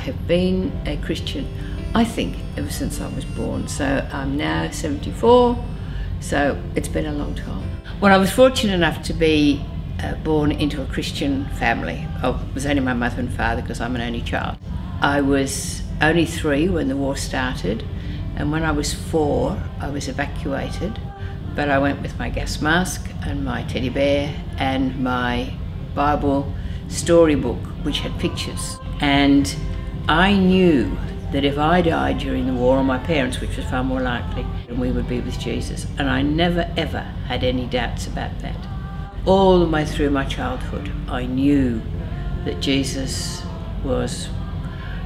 have been a Christian, I think, ever since I was born. So I'm now 74, so it's been a long time. Well, I was fortunate enough to be born into a Christian family. It was only my mother and father because I'm an only child. I was only 3 when the war started, and when I was 4 I was evacuated, but I went with my gas mask and my teddy bear and my Bible storybook which had pictures, and I knew that if I died during the war, or my parents, which was far more likely, then we would be with Jesus, and I never ever had any doubts about that. All the way through my childhood I knew that Jesus was,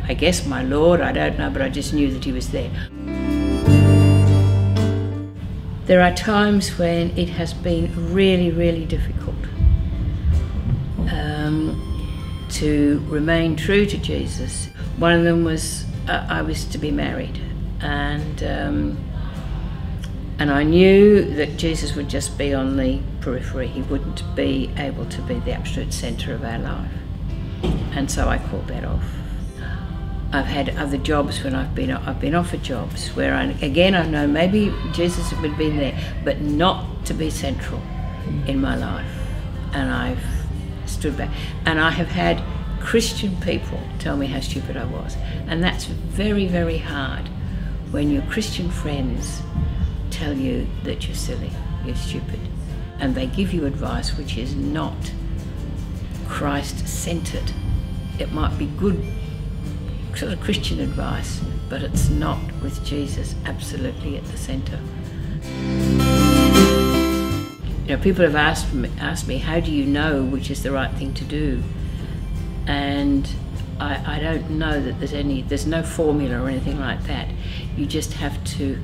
I guess, my Lord, I don't know, but I just knew that he was there. There are times when it has been really, really difficult to remain true to Jesus. One of them was I was to be married, and I knew that Jesus would just be on the periphery. He wouldn't be able to be the absolute centre of our life, and so I called that off. I've had other jobs when I've been offered jobs where I know maybe Jesus would be there, but not to be central in my life, and I've stood back. And I have had Christian people tell me how stupid I was, and that's very, very hard when your Christian friends tell you that you're silly, you're stupid, and they give you advice which is not Christ-centered. It might be good sort of Christian advice, but it's not with Jesus absolutely at the centre. You know, people have asked me, how do you know which is the right thing to do? And I don't know that there's no formula or anything like that. You just have to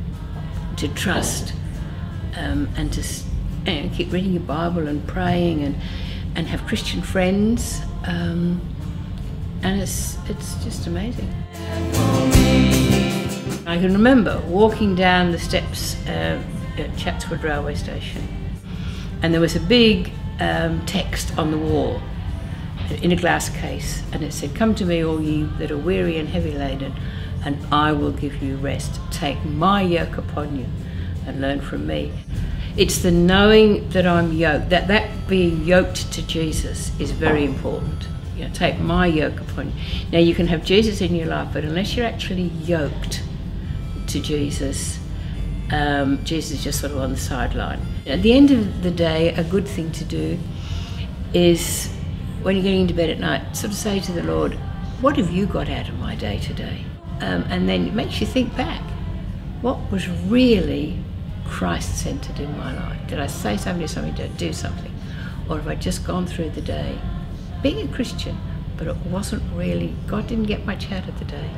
trust and to keep reading your Bible and praying and have Christian friends, and it's just amazing. I can remember walking down the steps at Chatswood railway station, and there was a big text on the wall in a glass case, and it said, "Come to me, all ye that are weary and heavy laden, and I will give you rest. Take my yoke upon you and learn from me." It's the knowing that I'm yoked, that being yoked to Jesus is very important. You know, take my yoke upon you. Now you can have Jesus in your life, but unless you're actually yoked to Jesus, Jesus is just sort of on the sideline. At the end of the day, a good thing to do is, when you're getting into bed at night, sort of say to the Lord, what have you got out of my day today? And then it makes you think back. What was really Christ-centered in my life? Did I say something, did I do something? Or have I just gone through the day being a Christian, but it wasn't really, God didn't get much out of the day?